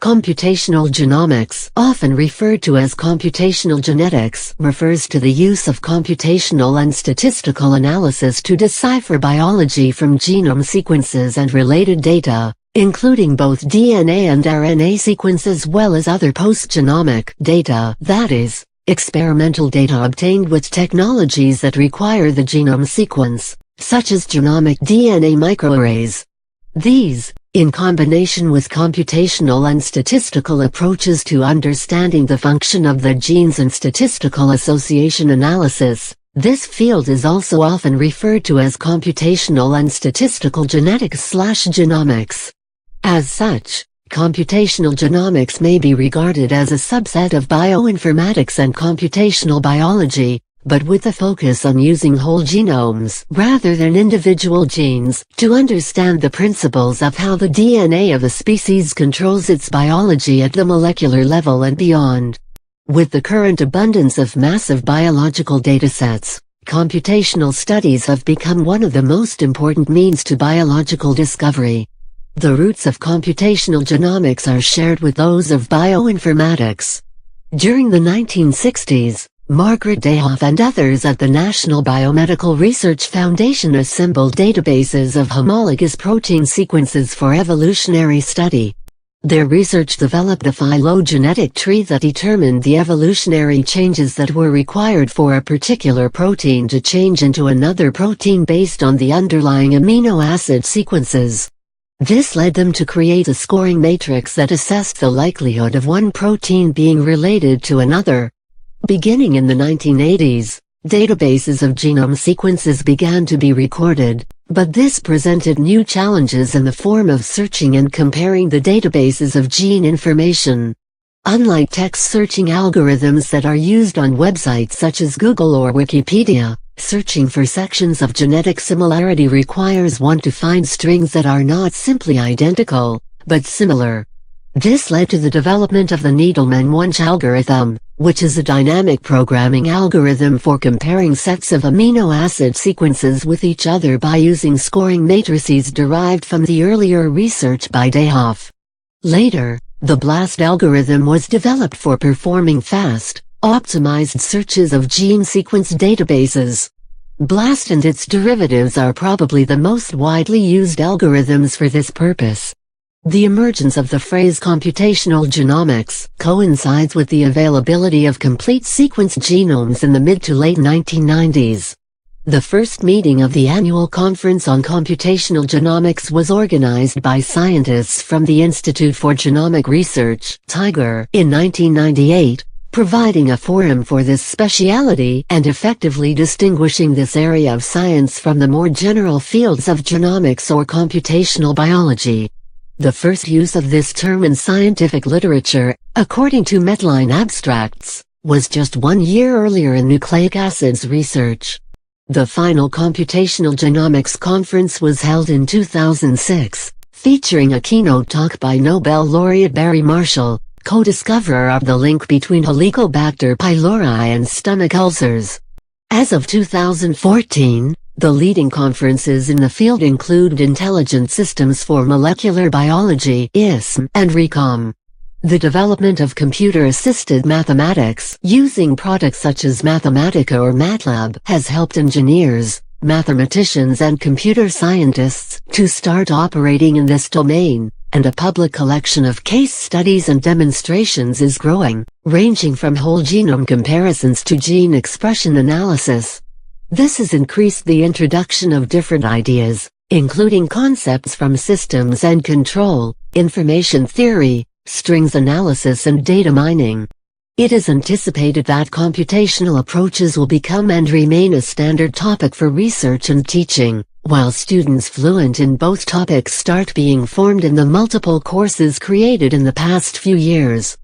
Computational genomics, often referred to as computational genetics, refers to the use of computational and statistical analysis to decipher biology from genome sequences and related data, including both DNA and RNA sequences as well as other post-genomic data, that is, experimental data obtained with technologies that require the genome sequence, such as genomic DNA microarrays. These, in combination with computational and statistical approaches to understanding the function of the genes and statistical association analysis, this field is also often referred to as computational and statistical genetics/genomics. As such, computational genomics may be regarded as a subset of bioinformatics and computational biology, but with a focus on using whole genomes rather than individual genes to understand the principles of how the DNA of a species controls its biology at the molecular level and beyond. With the current abundance of massive biological datasets, computational studies have become one of the most important means to biological discovery. The roots of computational genomics are shared with those of bioinformatics. During the 1960s, Margaret Dayhoff and others at the National Biomedical Research Foundation assembled databases of homologous protein sequences for evolutionary study. Their research developed a phylogenetic tree that determined the evolutionary changes that were required for a particular protein to change into another protein based on the underlying amino acid sequences. This led them to create a scoring matrix that assessed the likelihood of one protein being related to another. Beginning in the 1980s, databases of genome sequences began to be recorded, but this presented new challenges in the form of searching and comparing the databases of gene information. Unlike text searching algorithms that are used on websites such as Google or Wikipedia, searching for sections of genetic similarity requires one to find strings that are not simply identical, but similar. This led to the development of the Needleman-Wunsch algorithm, which is a dynamic programming algorithm for comparing sets of amino acid sequences with each other by using scoring matrices derived from the earlier research by Dayhoff. Later, the BLAST algorithm was developed for performing fast, optimized searches of gene sequence databases. BLAST and its derivatives are probably the most widely used algorithms for this purpose. The emergence of the phrase computational genomics coincides with the availability of complete sequenced genomes in the mid to late 1990s. The first meeting of the annual Conference on Computational Genomics was organized by scientists from the Institute for Genomic Research, (TIGER), in 1998, providing a forum for this specialty and effectively distinguishing this area of science from the more general fields of genomics or computational biology. The first use of this term in scientific literature, according to Medline Abstracts, was just 1 year earlier in nucleic acids research. The final Computational Genomics Conference was held in 2006, featuring a keynote talk by Nobel laureate Barry Marshall, co-discoverer of the link between Helicobacter pylori and stomach ulcers. As of 2014, the leading conferences in the field include Intelligent Systems for Molecular Biology (ISM) and RECOM. The development of computer-assisted mathematics using products such as Mathematica or MATLAB has helped engineers, mathematicians and computer scientists to start operating in this domain, and a public collection of case studies and demonstrations is growing, ranging from whole genome comparisons to gene expression analysis. This has increased the introduction of different ideas, including concepts from systems and control, information theory, strings analysis and data mining. It is anticipated that computational approaches will become and remain a standard topic for research and teaching, while students fluent in both topics start being formed in the multiple courses created in the past few years.